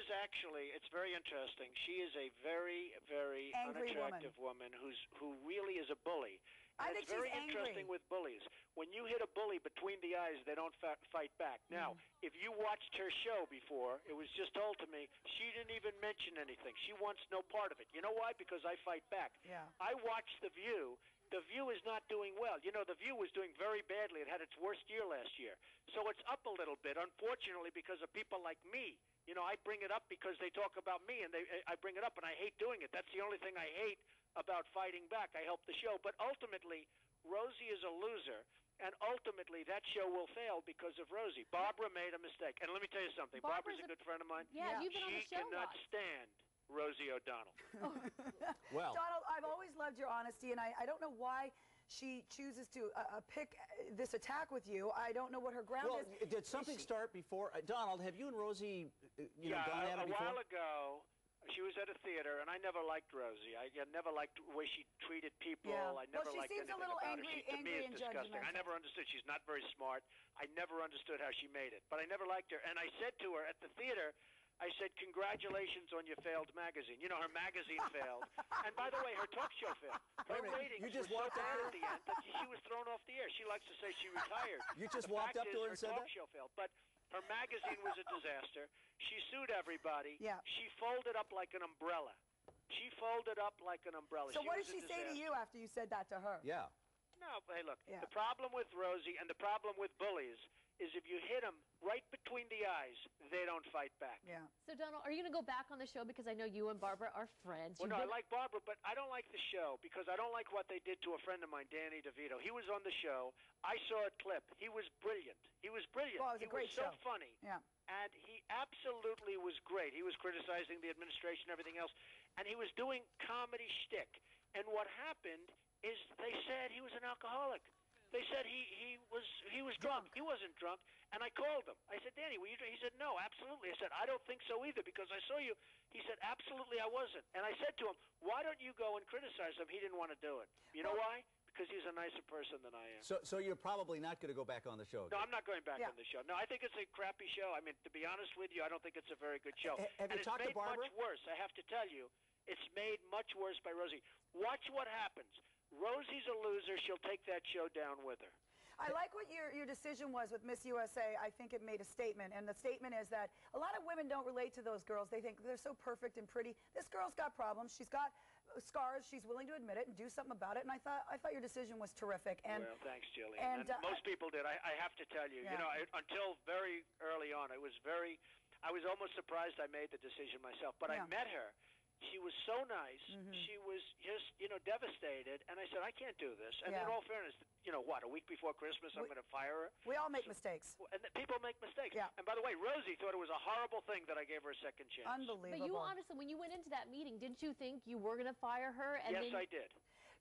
is actually, it's very interesting. She is a very, very Angry unattractive woman who really is a bully. And I think it's very she's angry. interesting with bullies. When you hit a bully between the eyes, they don't fight back. Now, if you watched her show before, it was just told to me, she didn't even mention anything. She wants no part of it. You know why? Because I fight back. Yeah. I watched The View. The View is not doing well. You know, The View was doing very badly. It had its worst year last year. So it's up a little bit, unfortunately, because of people like me. You know, I bring it up because they talk about me, and I bring it up, and I hate doing it. That's the only thing I hate about fighting back. I help the show. But ultimately, Rosie is a loser, and ultimately that show will fail because of Rosie. Barbara made a mistake. And let me tell you something. Barbara's a good friend of mine. Yeah, you've been on the She show cannot lots. stand Rosie O'Donnell. Well, Donald, I've always loved your honesty, and I don't know why she chooses to pick this attack with you. I don't know what her ground well, is. did something start before? Donald, have you and Rosie, gone at it a before? while ago, she was at a theater, and I never liked Rosie. I never liked the way she treated people. Yeah. I never Well, she liked seems a anything little about angry- her. To me, angry it's and disgusting. I judgmental. never understood. She's not very smart. I never understood how she made it. But I never liked her. And I said to her at the theater, I said, congratulations on your failed magazine. You know, her magazine failed. And by the way, her talk show failed. Her Wait a minute, ratings you just were so walked bad up at the end that she was thrown off the air. She likes to say she retired. You just The walked fact up to is, her and said talk that? show failed. But her magazine was a disaster. She sued everybody. Yeah. She folded up like an umbrella. She folded up like an umbrella. So what did was a she say to disaster. you after you said that to her? Yeah. No, but hey, look, Yeah. the problem with Rosie and the problem with bullies is if you hit them right between the eyes, they don't fight back. Yeah. So, Donald, are you going to go back on the show? Because I know you and Barbara are friends. Well, You've no, I been- like Barbara, but I don't like the show because I don't like what they did to a friend of mine, Danny DeVito. He was on the show. I saw a clip. He was brilliant. He was brilliant. Well, it was a He great was so show. funny. Yeah. And he absolutely was great. He was criticizing the administration and everything else. And he was doing comedy shtick. And what happened is they said he was an alcoholic. They said he was drunk. He wasn't drunk. And I called him. I said, Danny, were you drunk? He said, no, absolutely. I said, I don't think so either because I saw you. He said, absolutely, I wasn't. And I said to him, why don't you go and criticize him? He didn't want to do it. You know why? Because he's a nicer person than I am. So you're probably not going to go back on the show No, again? I'm not going back Yeah. on the show. No, I think it's a crappy show. I mean, to be honest with you, I don't think it's a very good show. Have and you it's talked to made Barbara? much worse, I have to tell you. It's made much worse by Rosie. Watch what happens. Rosie's a loser. She'll take that show down with her. I like what your decision was with Miss USA. I think it made a statement, and the statement is that a lot of women don't relate to those girls. They think they're so perfect and pretty. This girl's got problems. She's got scars. She's willing to admit it and do something about it. And I thought your decision was terrific. And Well, thanks, Jillian. and, Most people did. I have to tell you. Yeah. You know, until very early on, I was almost surprised I made the decision myself. But Yeah. I met her. She was so nice. She was just, devastated. And I said, I can't do this. And Yeah. in all fairness, a week before Christmas, I'm going to fire her. we all make mistakes. And people make mistakes. Yeah. And by the way, Rosie thought it was a horrible thing that I gave her a second chance. Unbelievable. But you honestly, when you went into that meeting, didn't you think you were going to fire her? And Yes, then... I did.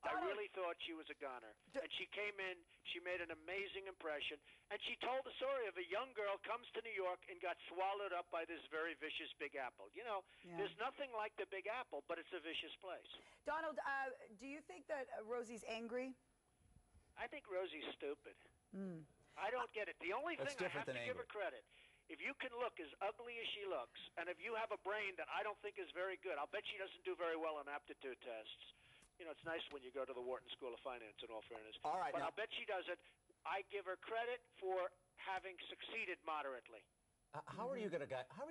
I Donald- really thought she was a goner. And she came in, she made an amazing impression, and she told the story of a young girl comes to New York and got swallowed up by this very vicious Big Apple. You know, Yeah. there's nothing like the Big Apple, but it's a vicious place. Donald, do you think that Rosie's angry? I think Rosie's stupid. I don't get it. The only That's thing I different have to than give her angry. credit, if you can look as ugly as she looks, and if you have a brain that I don't think is very good, I'll bet she doesn't do very well on aptitude tests. You know, it's nice when you go to the Wharton School of Finance, in all fairness. All right, but now- I'll bet she does it. I give her credit for having succeeded moderately. How are you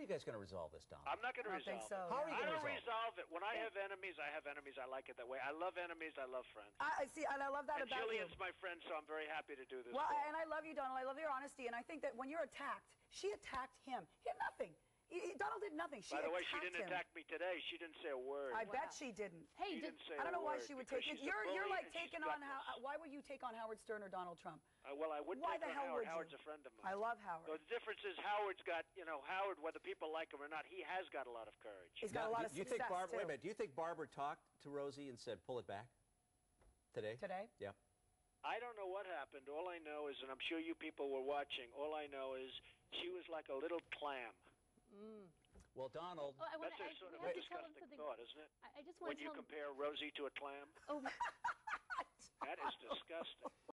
guys going to resolve this, Donald? I'm not going to I don't think resolve so. it. How are you I gonna don't resolve it? resolve it. When I have enemies, I have enemies. I like it that way. I love enemies. I love friends. I see, and I love that And about you. Jillian's my friend, so I'm very happy to do this. Well, call. and I love you, Donald. I love your honesty, and I think that when you're attacked, she attacked him. He had nothing. Donald did nothing. She By the way, she attacked didn't him. attack me today. She didn't say a word. I Wow. bet she didn't. Hey, She did, didn't say I don't know a why word she would because take it. she's a You're bully like and she's taking on gutless. why would you take on Howard Stern or Donald Trump? Well, I wouldn't Why take the on hell Howard. would you? Howard's a friend of mine. I love Howard. So the difference is Howard's got, Howard, whether people like him or not, he has got a lot of courage. He's got a lot of do you success, think Barbara, too. wait a minute, do you think Barbara talked to Rosie and said, pull it back today? Today? Yeah. I don't know what happened. All I know is, and I'm sure you people were watching, all I know is she was like a little clam. Well, Donald, Oh, I That's a sort of have a to tell him disgusting something. thought, isn't it? I just want When to you tell him. compare Rosie to a clam, Oh, that is disgusting.